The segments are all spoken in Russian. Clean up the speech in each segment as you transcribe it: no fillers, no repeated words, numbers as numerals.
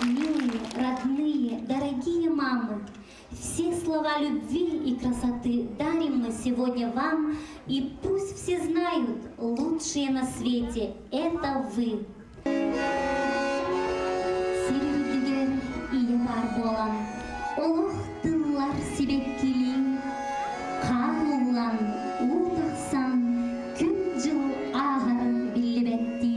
Милые, родные, дорогие мамы, все слова любви и красоты дарим мы сегодня вам, и пусть все знают, лучшие на свете – это вы. Сирдигер ие бар болан, олох тыллар себеккили, кагуллан, утаксан, күн жыл агарын билебетти.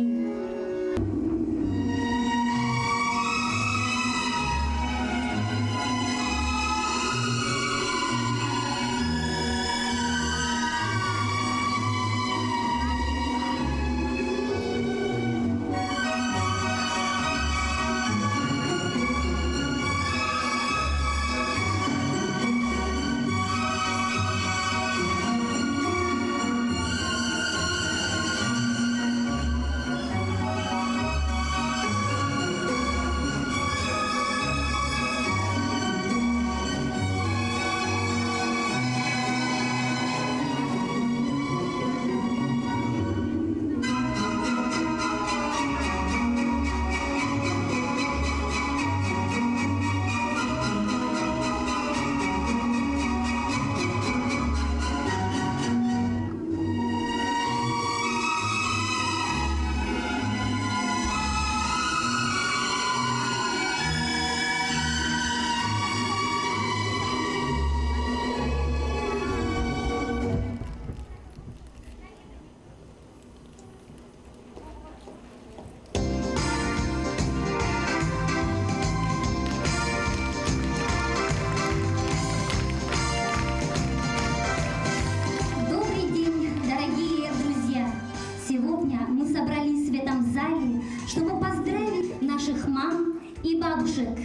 Чтобы поздравить наших мам и бабушек.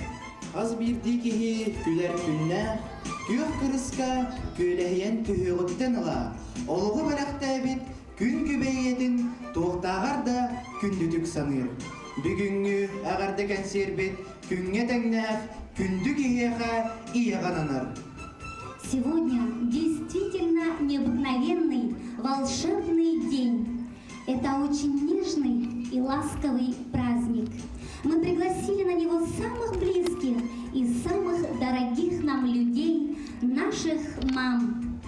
Аз бирдикихи күләр күннә, көк кырыска күләйен көһөгөттен ала. Олугы баракта бит күн күбәйетін тоқтағар да күндүтүк саныр. Бүгүнгү агарда кәнсер бит күнгә тәңнәк күндүк иеха иегананар. Сегодня действительно необыкновенный, волшебный день. Это очень нежный и ласковый праздник. Мы пригласили на него самых близких и самых дорогих нам людей, наших мам.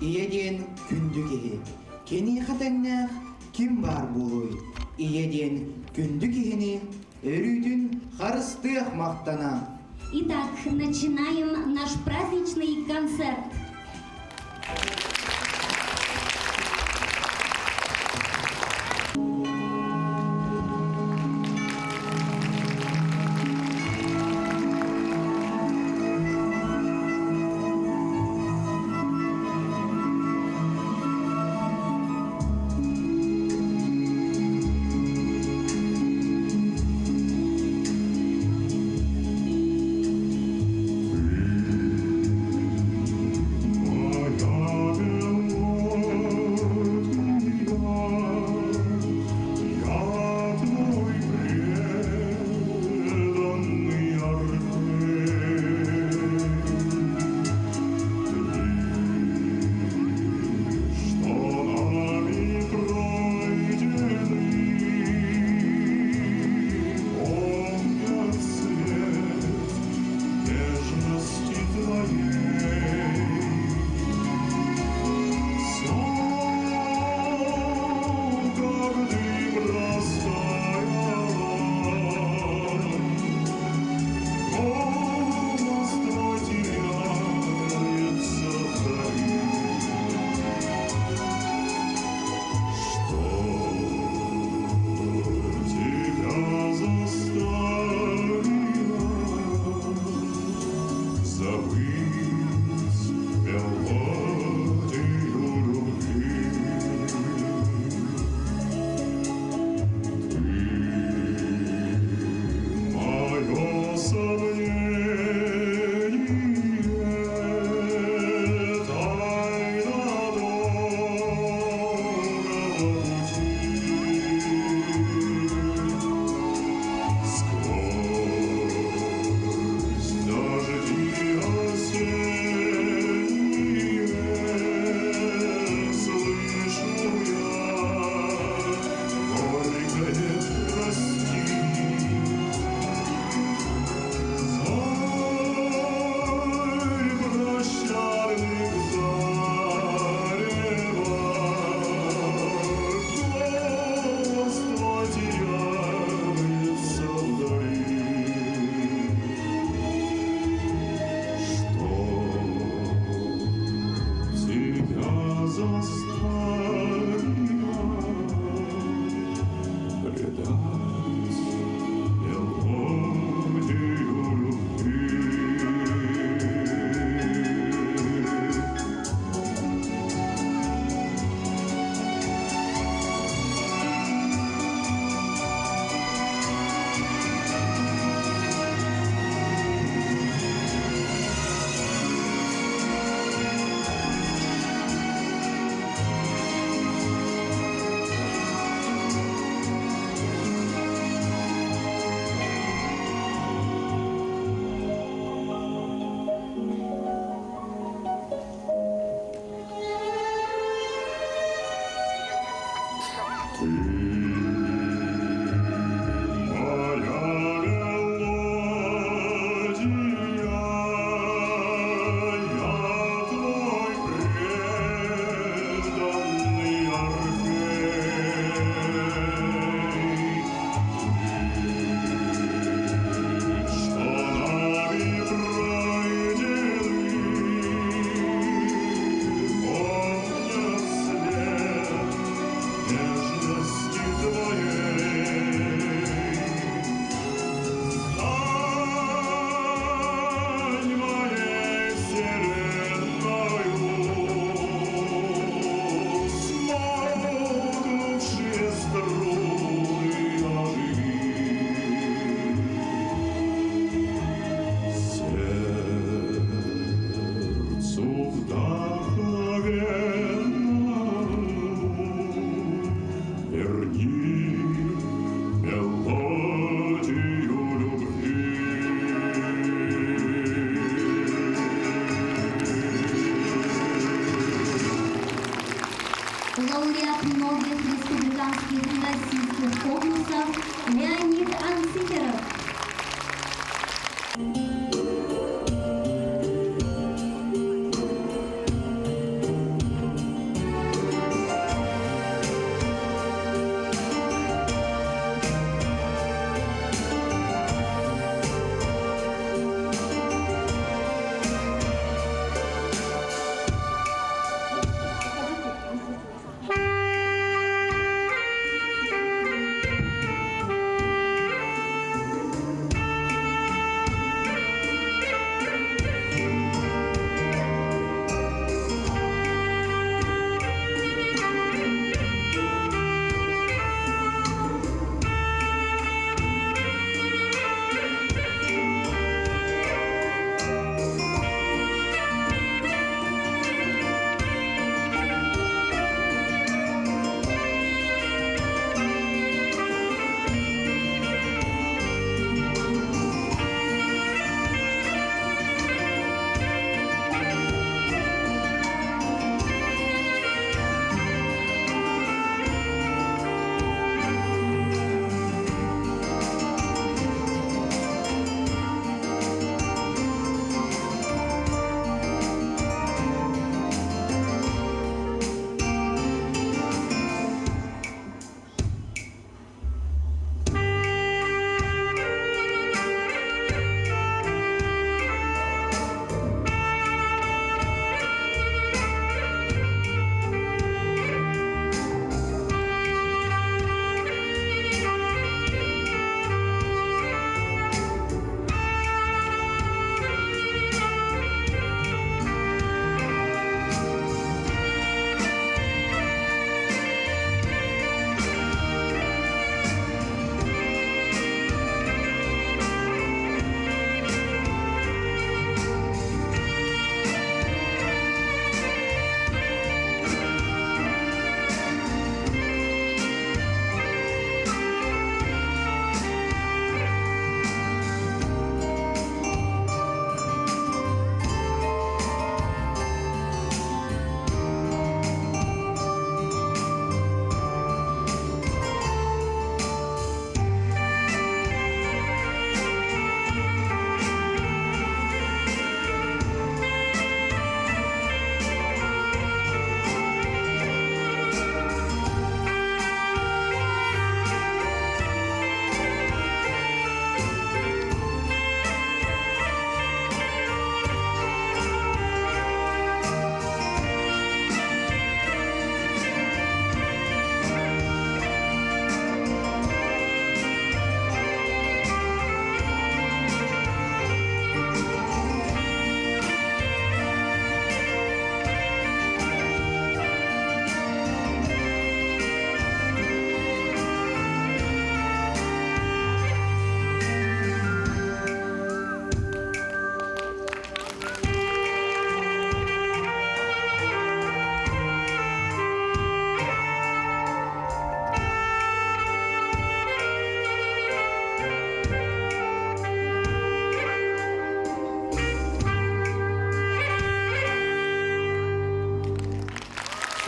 Иеден күндүк кени хатаңнах ким бар болуй. Иеден күндүк өрүтүн харыстык мактана. Итак, начинаем наш праздничный концерт. Oh, республиканских гимназических конкурсов Леонид Анциферов.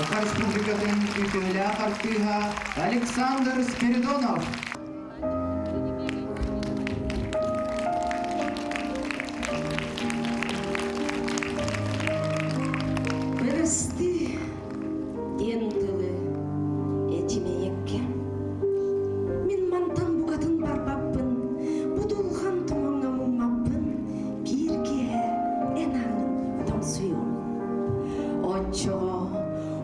Саха Республикатын Күтөлі Ақтыға Александр Спиридонов. Вырасты енділі етімейекке. Мен мантан бұғатын барбаппын, бұдылған тұмаңа мұмаппын, бірге әнаңын таңсуйым. Отчоға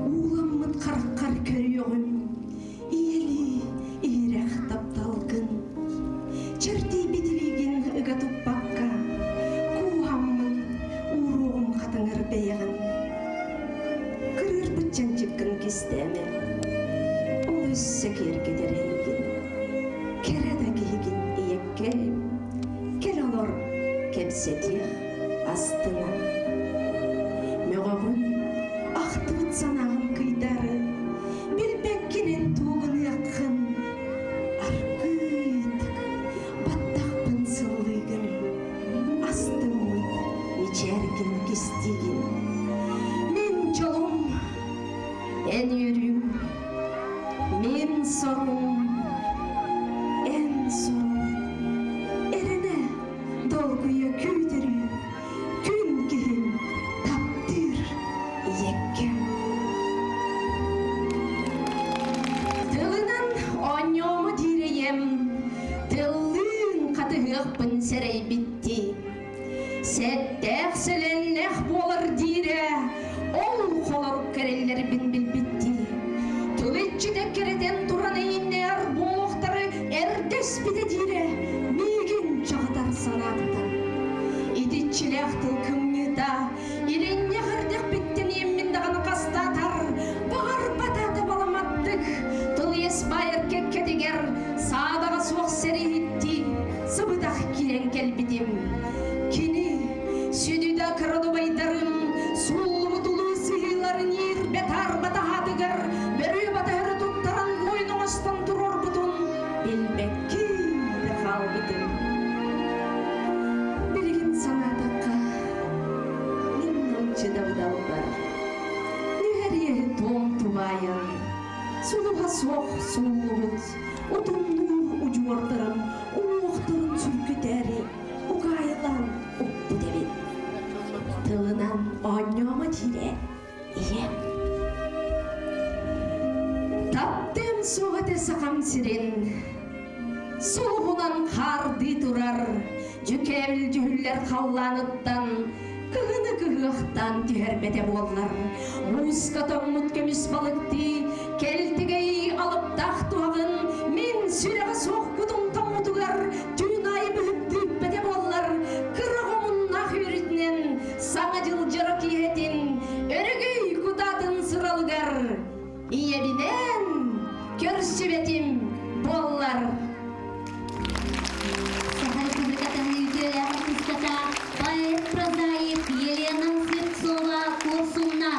уламын қарқар көріғым, иелі ирек тапталғын. Черти бітілеген үгатып баққа, куғамын ұруғым қатыңыр бейғын. Кырыр бітчен чеккін кестеме, ол өссі кергедер ейгін. Кереді кейгін иекке, кер алыр кепсетех астына. Мөғағын ақтыбыт санағын кыйдары, білбеккенен туғын яқын. Арқыйтық, баттақпын сыллығын, астымын мечәргін кестеген. Мен жолым, мен үрім, мен Кыйықпын серей битти. Сәттәқ сәләннәқ болар дире, ол қолар кәрелер бін білбітті. Түлетчі дәккереден тұран әйіннер болуқтары әрдес біді дире, меген жағдар санаттан. Идетчіләқ тұлкымнеда, иленне қырдық біттен еммендіғаны қастатар, бағар бататы баламаттық, тұл ес байыр кеккедегер, садаға соқ сәрейітті, сыбыдақ кирен кәлбідім. Кини, сүдіда кырыды байдарым, сулы тұлы сыйларын ербет арбата хатығыр, бәрі батары тұттаран ойны остан тұрор бұтын, білбәккі де қалбытым. Білген санатыққа, меннің чыдавдал бар. Нүхәрие том тубайын, сулыға соқ сулы бұт, ұтымның ұжуардырым, ұлықтырын сүркітәрі, уғайлан ұппы дебет. Тылынан оңнамы тире, ием. Таптым соғаты сақам сирен, соғынан қарды тұрар, жүкәбіл жүхілер қалланыттан, кығыны кығықтан түйербете болар. Музыкатың мұткеміс балықты, келтігей алып тақтуағын, мен сүріға соқ бұдың тамутығар, түйін айы бұхыпты бете болар. Кырығымын ақ үйретінен, саңа жыл жырық ехетін, өрігей құдатын сыралғар. Иебінен көрші бетім болар. Сахар публикатының ülkeler артистата поэт прозаик Елена Светцова Корсунна.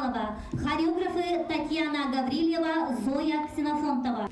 Иванова, хореографы Татьяна Гаврилева, Зоя Ксенофонтова.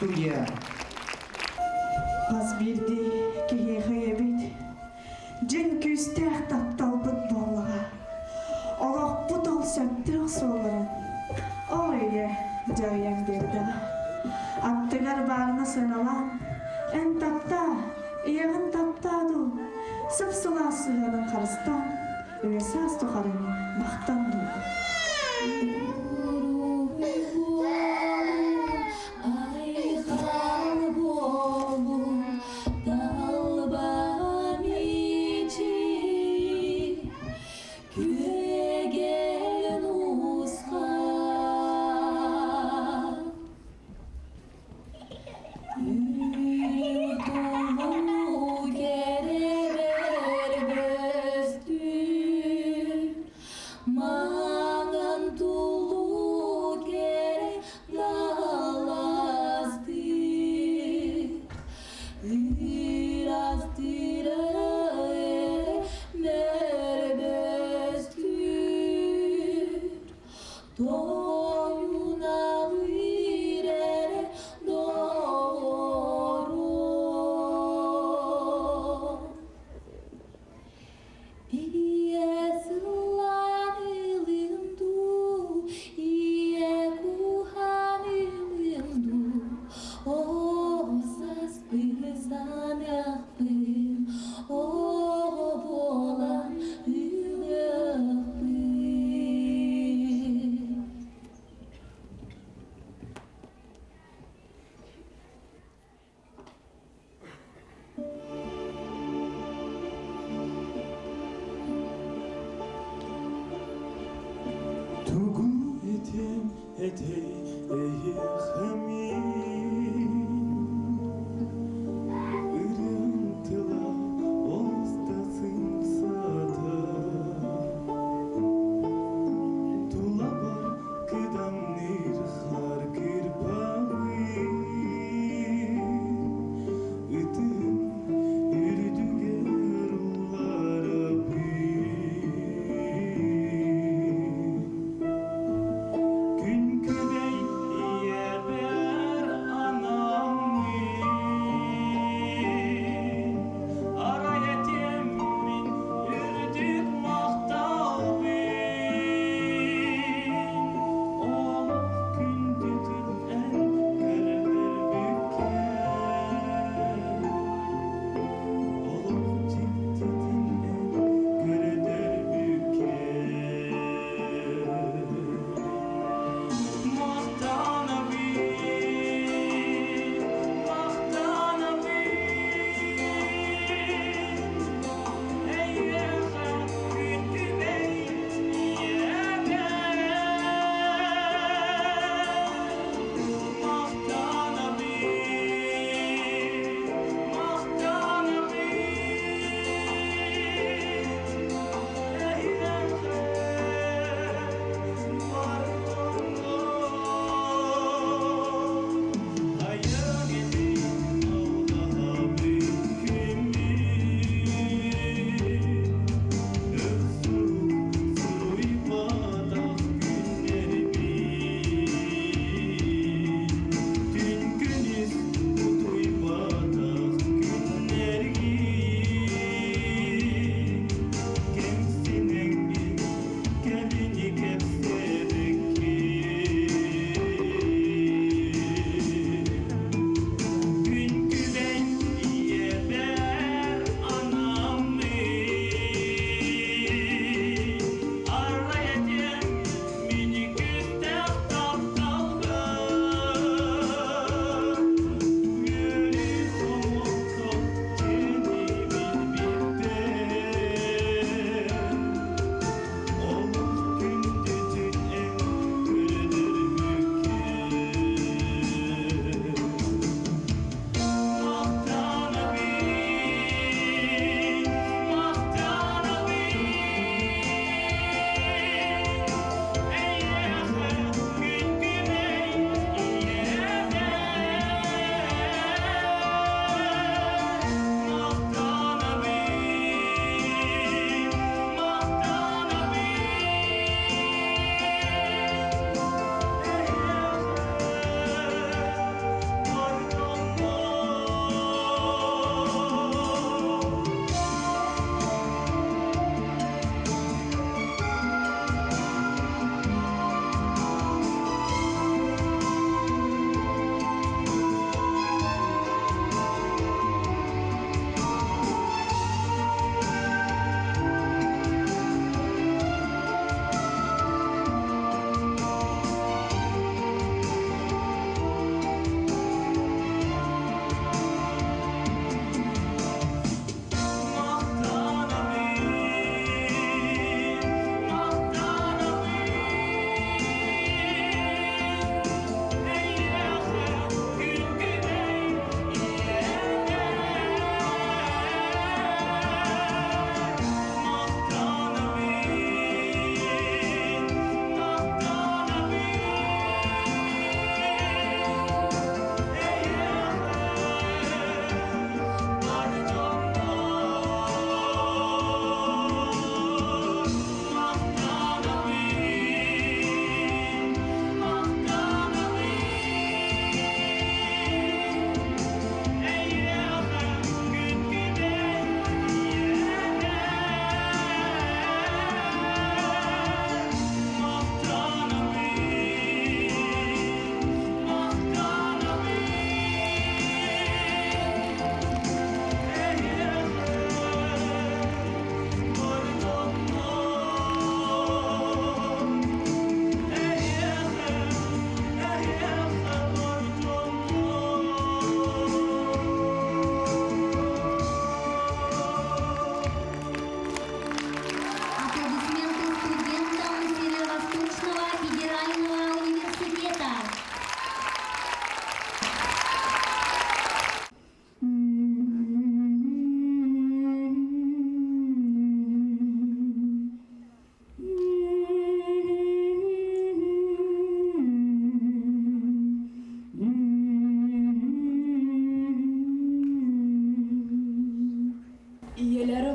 Туя. Аз бирди кеге хайабит. Жен күстәк тапталбыт боллага. Олақ бұт ол сөптірік соларын. Ойе, жайын берді. Аттығар барына сыналам. Ән тапта, иығын таптаду. Сып-сыла сығының қарыстан. Өйесаз тұқарыны мақтанду. Gün kübey, yeah,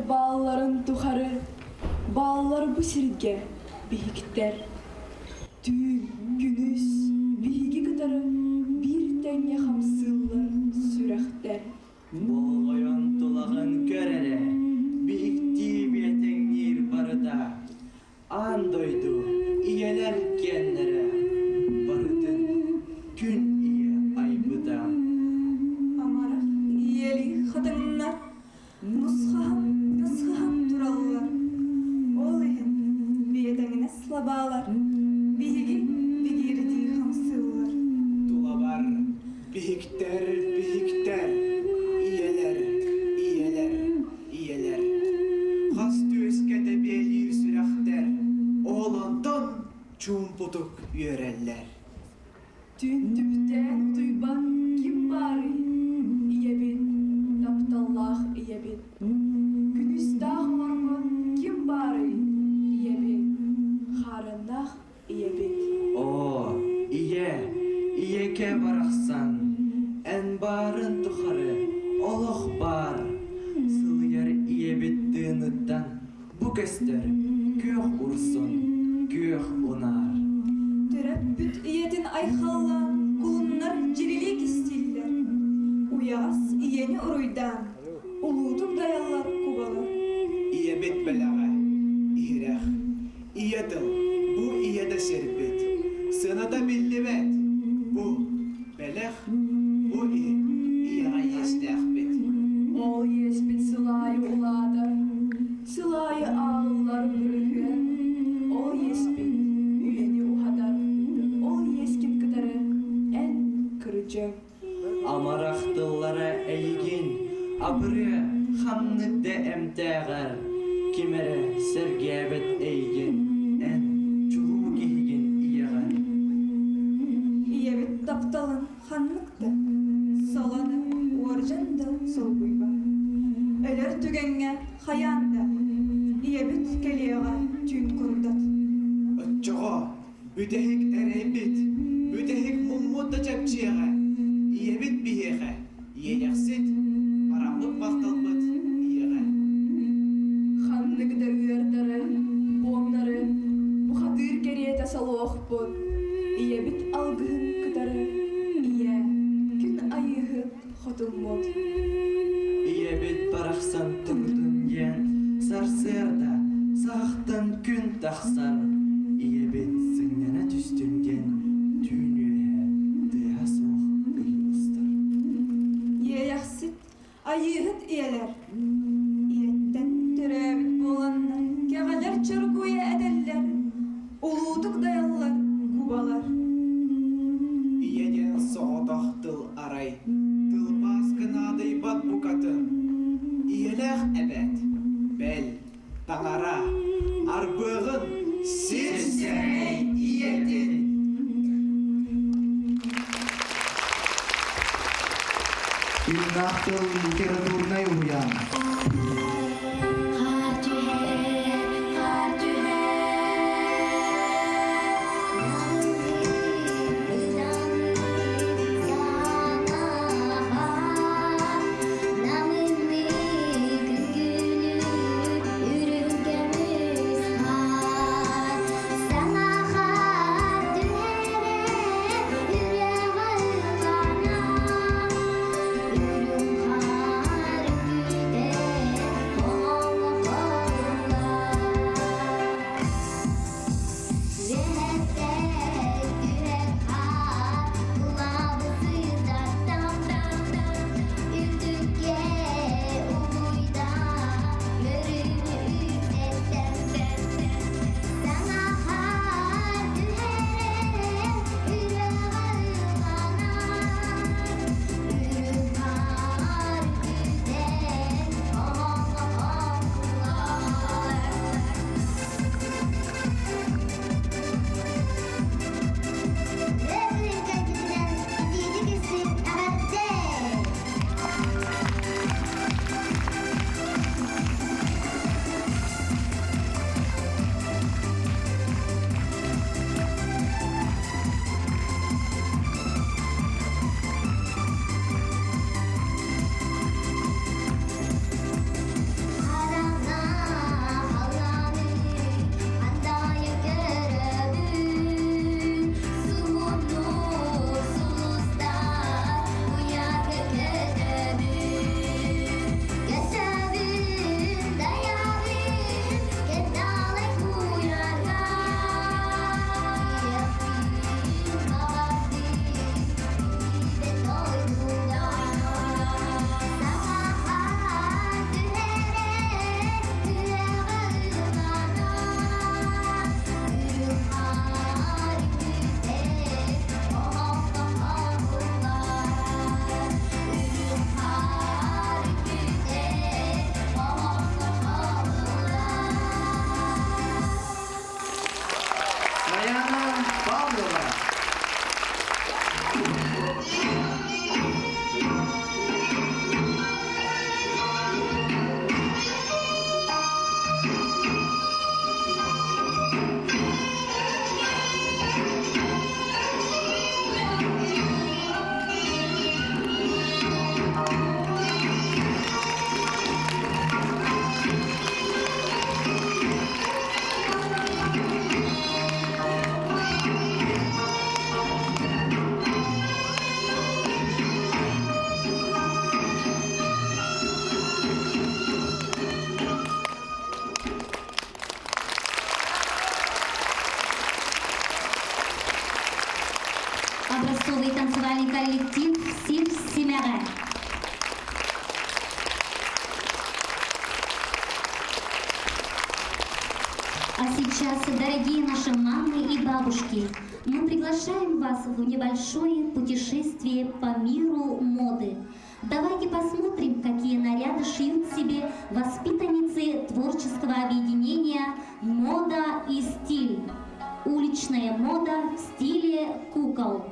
Bağların tuharı, bağlar bu sirge bihikter. Tün, günüz, bihigi kıtarı, bir tenge hamsıllar sürekter. Boğayan tulağın körere, bihikti biyeten yer barıda. Andoydu, iyeler genlere, barıdın gün iye aybıda. Amarak iyeli kadınlar, nuskhaham durallar. Ol ehin, biyedengine slabalar, bihigi bigirdi hamsıllar. Tulabar, bihikter, bihikter, iyeler, iyeler, iyeler. Hastı öskete belir sürekter, oğlandan çumputuk yöreller. Tün tüpten duyban kim bari? İyebin, taptallah iyebin. Günüz dağ var mı kim bari? İyebin, harındah iyebin. O, iyeke baraksan, en barın tuharı, oluq bar. Sılıyar iye bittiğinittan, bu köster, kök ursun, kök unar. Türebbüt iyedin ayhalla, kulunlar cirilik istiller. Uyas iyeni uruydan, ulutum dayallar kubalar. İye bit belağa, ihireh, iye dıl, bu iye de şerbet. Sana da bildi bet, bu beleh, bu iye yeşleh bet. Ol yespit sılayı uladar, sılayı ağlar bürühü. Ol yespit üyeni uhadar, ol yeskit kıdarı en kırıcı. Amarakdıllara eygin, abırı hamnı de emteğer. Kimere sergebet eygin, en çuluğu gihigin iyeğer. İyebit taptalın hanlıktı, salanı orjanda sol buyba. Öler tügenge hayanda, iyebit keliyağa tün kurdat. Ötçoğu, bütehik ereybit, bütehik mummudda çepçiyeğe. İyebit biheğe, iyeleksit, paramlık baktalbıt iyeğe. Xanlık dövüyorları, onları, bu hadır geriyete salıoq bud. İye bit algın kıdarı, iye, gün ayıhı xotumud. İyebit baraksan turdun yen, sarsırda, sağıktan gün taksar. İyebit sınyana tüstün gen, tünüye, dıya soğuk ıstır. Yeyaksit, ayıhıt iyeler. İyetten türebit bolanlar, kegaler çırguya ederler. Uluduk dayallar, kubalar. İyegen soğudak tıl aray, tıl baskınadı bat bu katın. İyelek ebed, bel, tağara, arbığın, sirserey iyedin. İlnahtıl literaturnay uyan. Yürüm har güde Сейчас, дорогие наши мамы и бабушки, мы приглашаем вас в небольшое путешествие по миру моды. Давайте посмотрим, какие наряды шьют себе воспитанницы творческого объединения «Мода и стиль». Уличная мода в стиле кукол.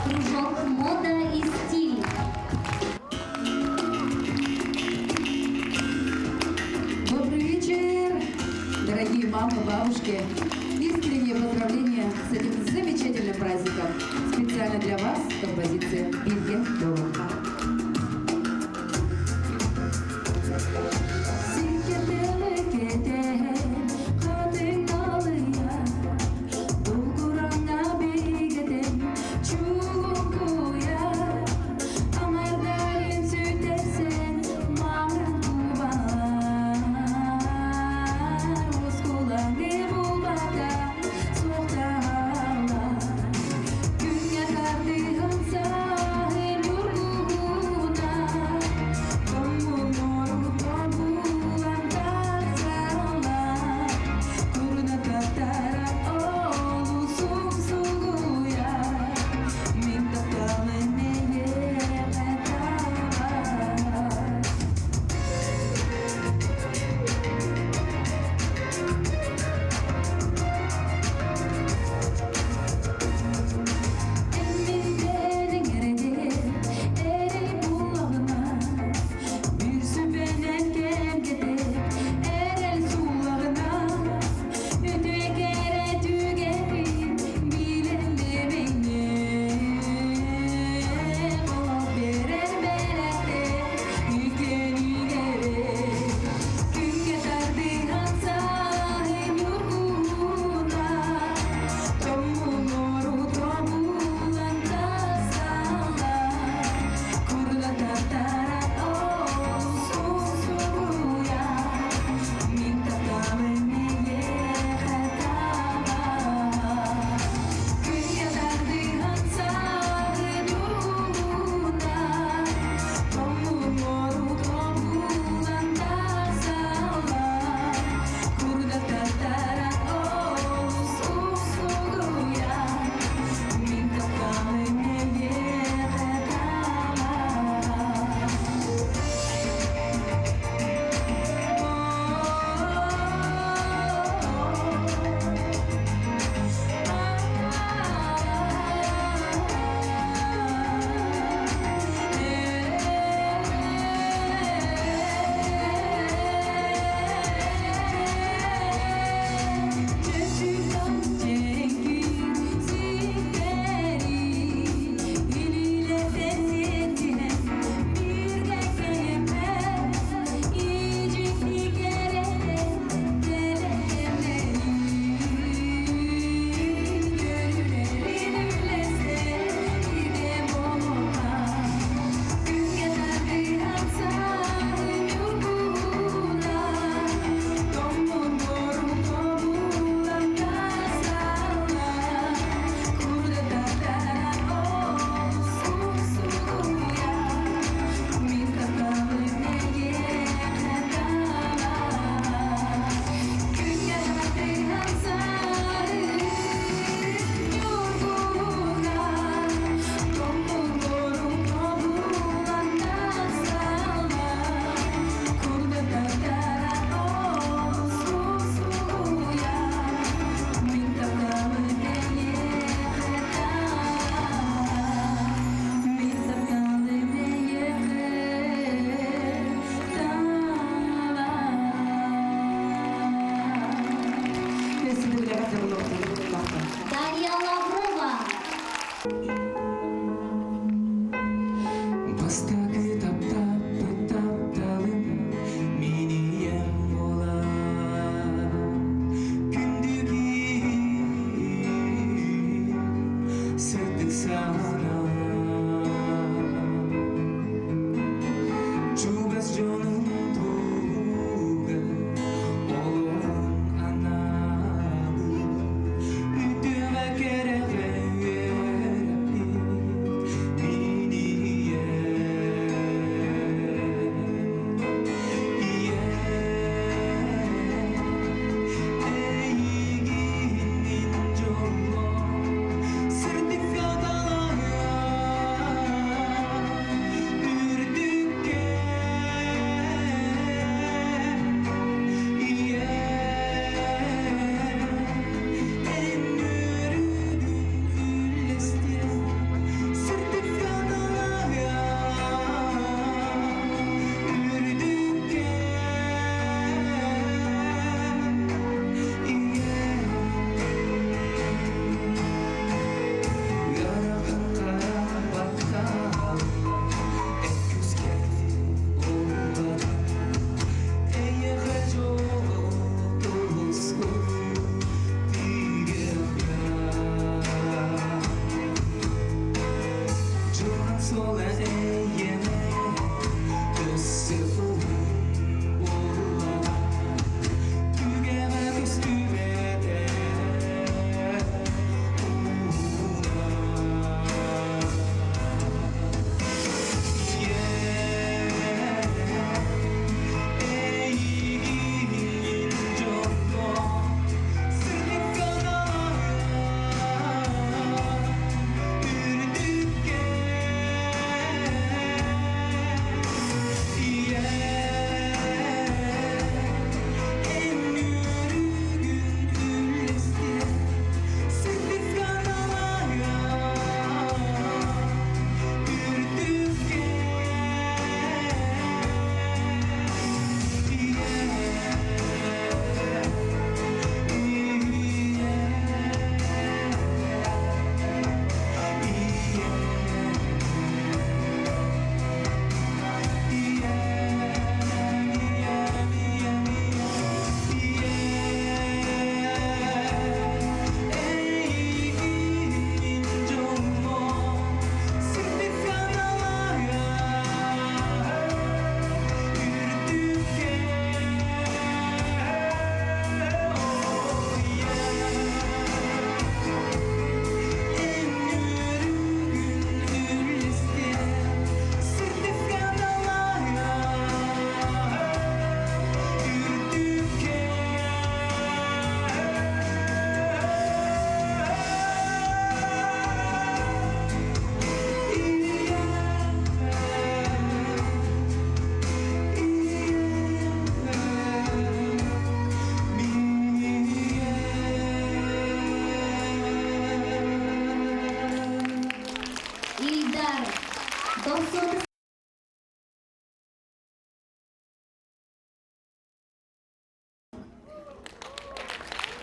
Кружок «Мода и стиль». Добрый вечер, дорогие мамы, бабушки. Искренние поздравления с этим замечательным праздником. Специально для вас композиция «Белье Дорога». Gün yakar bir hımsa, hem yorgun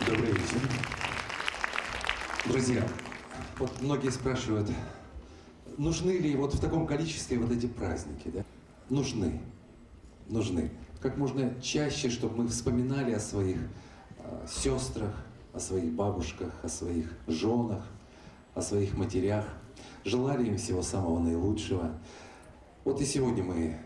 Добрый вечер. Друзья, вот многие спрашивают, нужны ли вот в таком количестве вот эти праздники, да? Нужны. Нужны. Как можно чаще, чтобы мы вспоминали о своих сестрах, о своих бабушках, о своих женах, о своих матерях. Желали им всего самого наилучшего. Вот и сегодня мы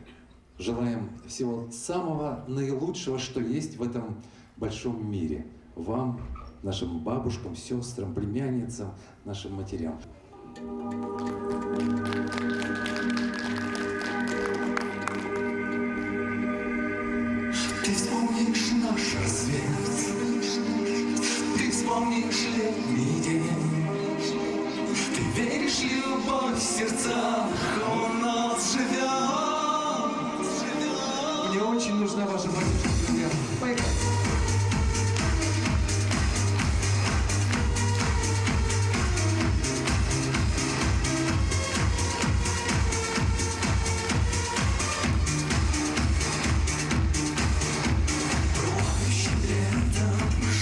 желаем всего самого наилучшего, что есть в этом большом мире. Вам, нашим бабушкам, сестрам, племянницам, нашим матерям. Ты вспомнишь наш рассвет, ты вспомнишь летний день, ты веришь, любовь в сердцах у нас живет. Мне очень нужна ваша поддержка, друзья. Поехали.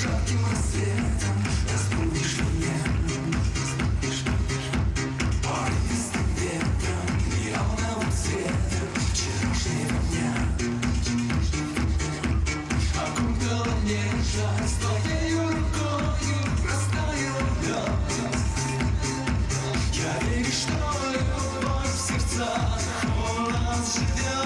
Жарким рассветом разбудишь меня, порывистым ветром неровного цвета вчерашнего дня. Окутала нежность твоею рукою, растаял лед. Я верю, что любовь в сердцах у нас живет.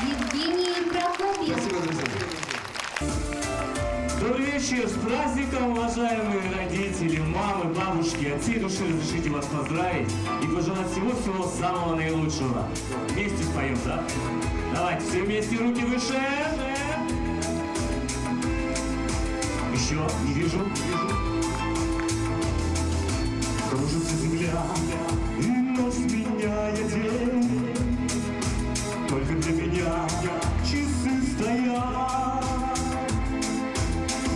Евгений Прокопьев. Спасибо, друзья. Добрый вечер, с праздником, уважаемые родители, мамы, бабушки. От всей души разрешите вас поздравить и пожелать всего-всего самого наилучшего. Вместе споем, да? Давайте, все вместе, руки выше. Еще, не вижу. Кружится земля, и ночь сменяя день. Только для меня часы стоят,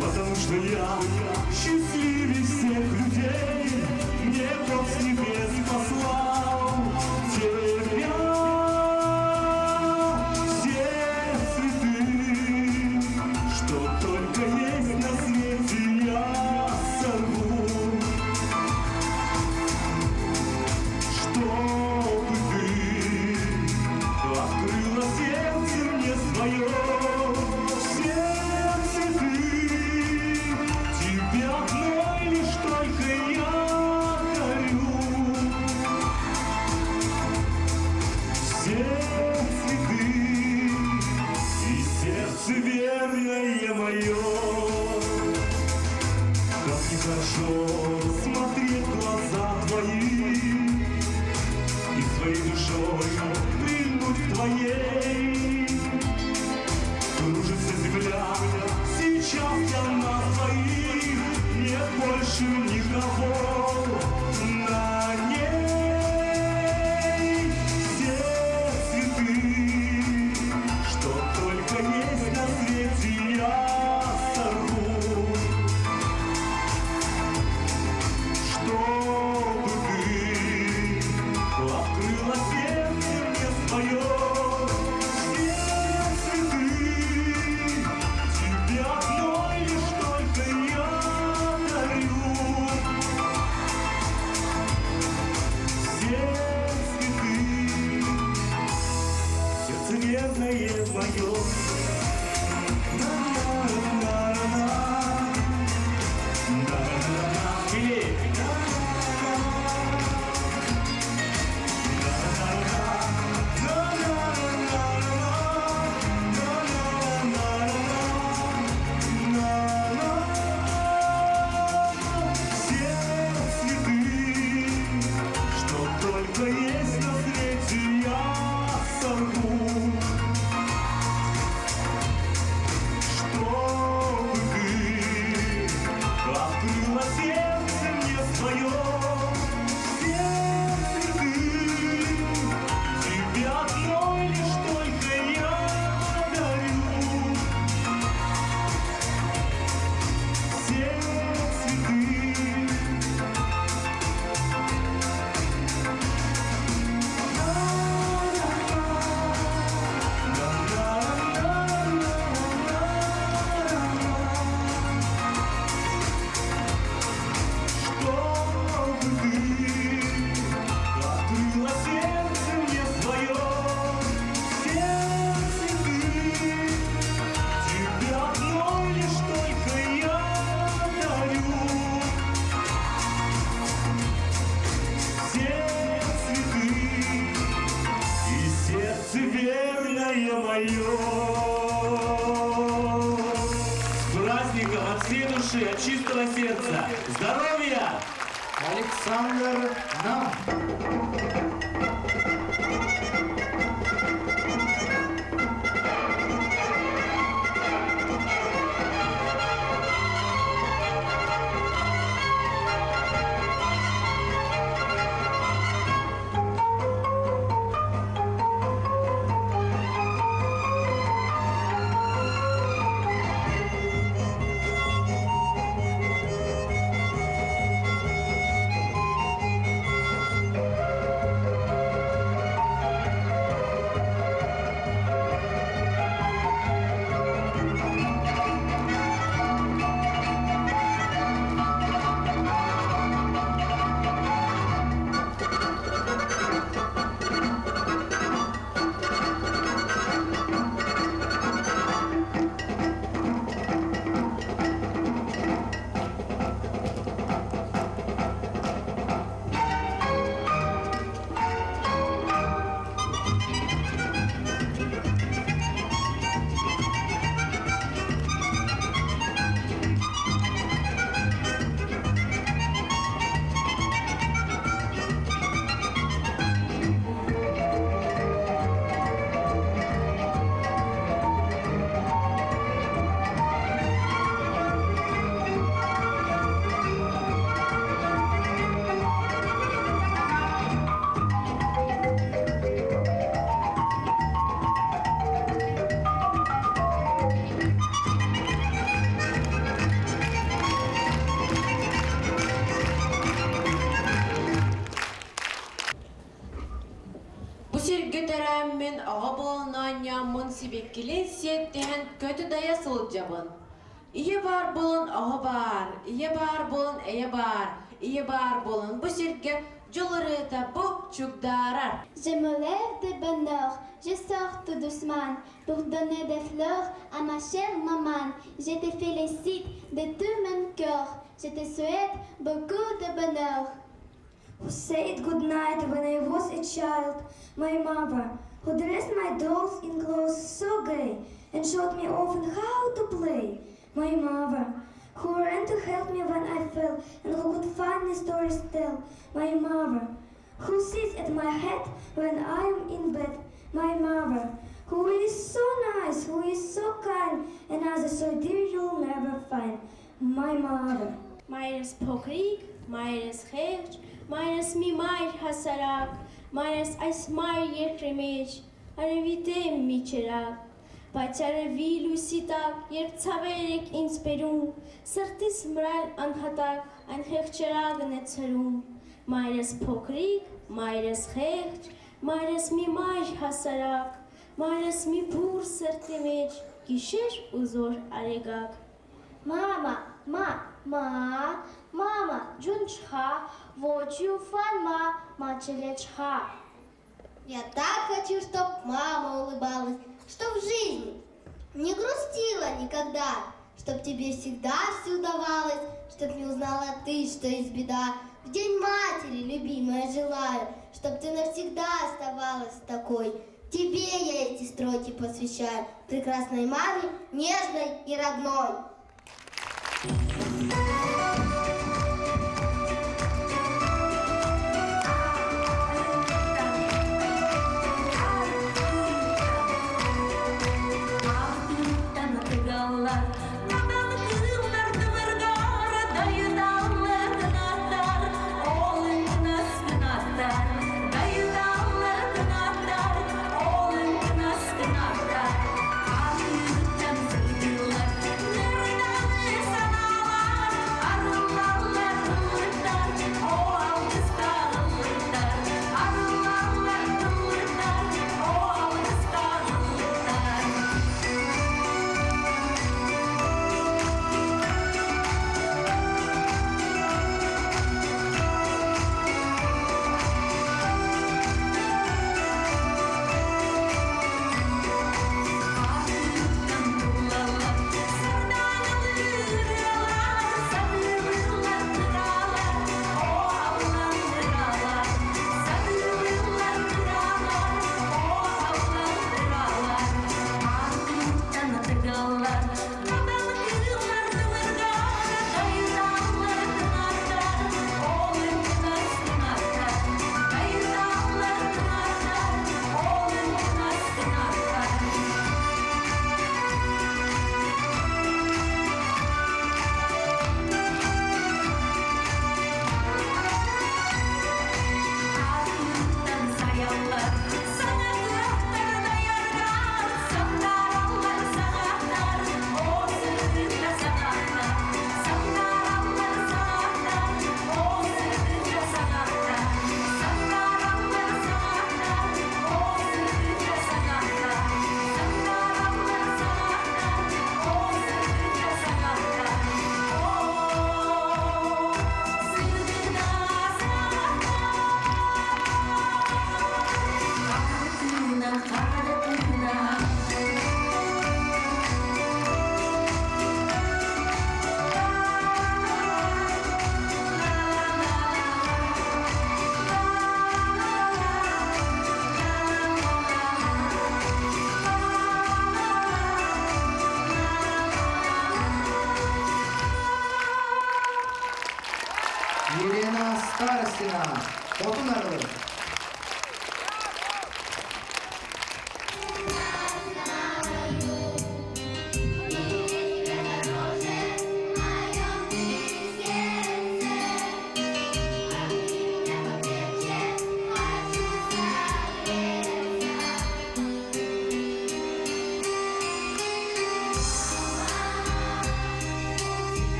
потому что я счастливее всех людей. Мне Бог с небес послал тебя. мое. Как нехорошо смотреть в глаза твои и своей душой прильнуть к твоей. Кружится земля сейчас для нас двоих, нет больше никого на ней. Все цветы, что только есть на свете, я сорву, чтобы ты открыла сердце мне свое. Все цветы тебе одной лишь только я дарю. Все цветы, сердце верное мое. Или все цветы, что только есть на свете, я сорву, чтобы ты открыла сердце мне свое. Все цветы тебе одной лишь только я дарю. Все цветы. Чтобы ты открыла сердце мне свое. Все цветы тебе одной лишь только я дарю. Все цветы и сердце верное мое. С праздником от всей души, от чистого сердца. Здоровья! Александр Нам. Götürəmmin ağa bolundan yamın sibekkelin siyettehen kötü daya sılıcabın. İyi bar bolun ağa bar, iyi bar bolun eye bar, iyi bar bolun bu sirke jolları da bu çukdarar. Je me lève de bonne heure, je sors tout doucement pour donner des fleurs à ma chère maman. Je te félicite de tout mon cœur, je te souhaite beaucoup de bonheur. Who said good night when I was a child, my mother, who dressed my dolls in clothes so gay. and showed me often how to play. My mother, who ran to help me when I fell and who could funny stories tell. My mother, who sits at my head when I am in bed. My mother, who is so nice, who is so kind, and others so dear you'll never find. My mother. Meines pokrik, meines hecht, meines mimai hasarak, meines aismai yekrimich, arvitem micherak. Պայծարևի լույսի տակ, երբ ցավեր եք ինձ բերում, սրտիս մռայլ անհատակ, այն խեղճերագն է ցրում։ Մայրս փոքրիկ, մայրս խեղճ, մայրս մի մայր հասարակ, մայրս մի բուր սրտի մեջ, գիշեր ու զոր արեգակ։ Mama, мама, джунчха, вочью фанма, мачелечха. Я так хочу, чтоб мама улыбалась, чтоб в жизни не грустила никогда, чтоб тебе всегда все удавалось, чтоб не узнала ты, что есть беда. В день матери, любимая, желаю, чтоб ты навсегда оставалась такой. Тебе я эти строки посвящаю, прекрасной маме, нежной и родной. Елена Старостина, Токунарова.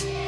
Yeah.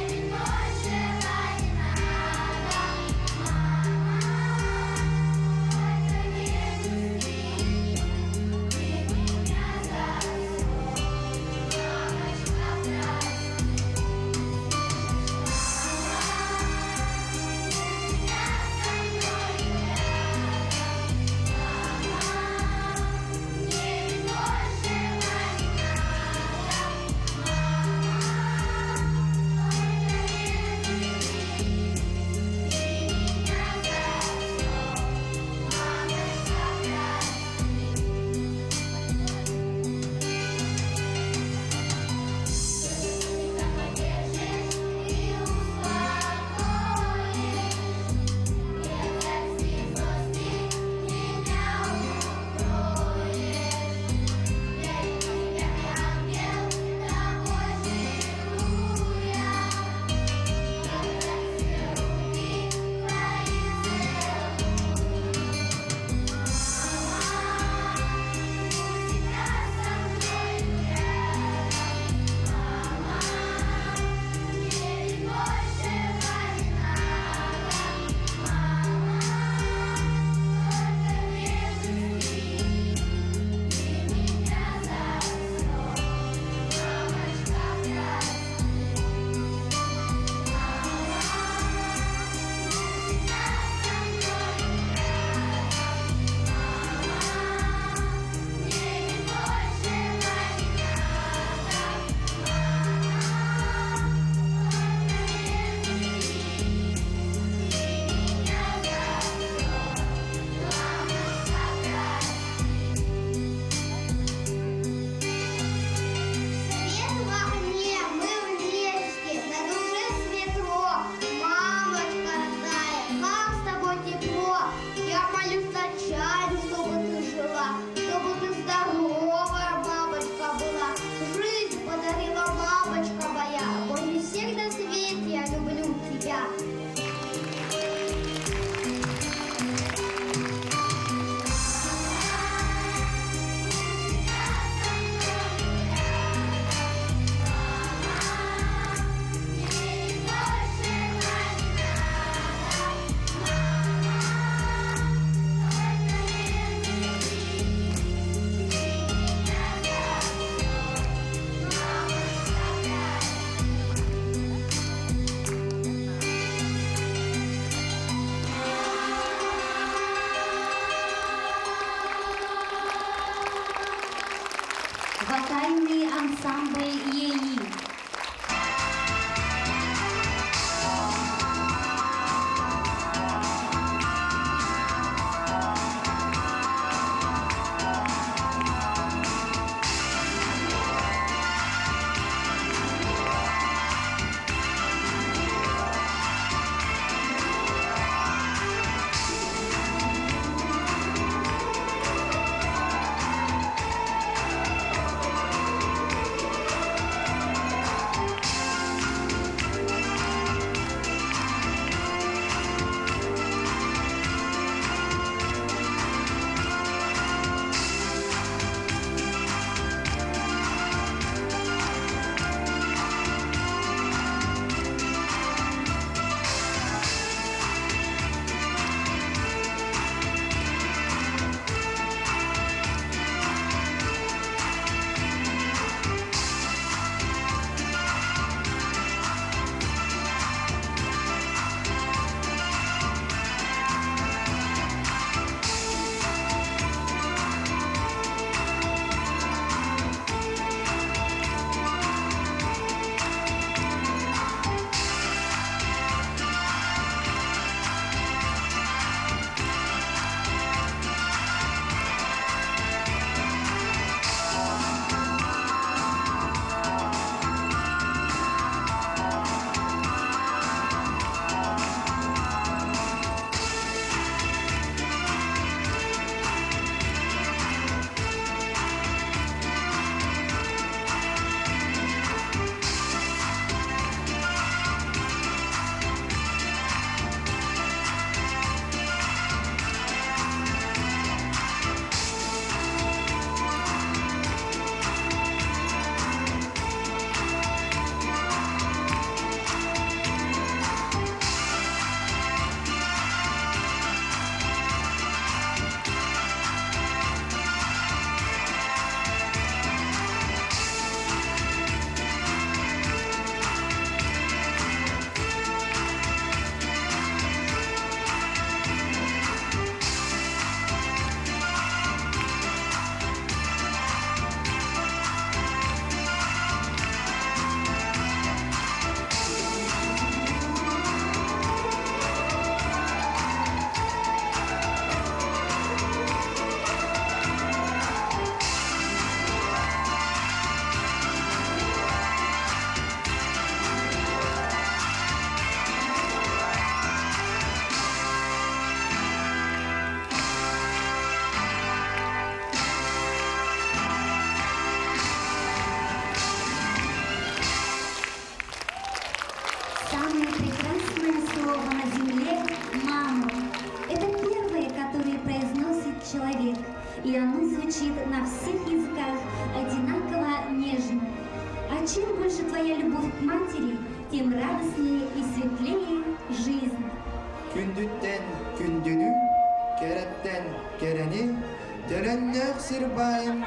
турбайын,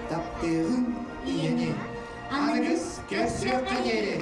таптығын иені. Аныңыз көксөк кәдері.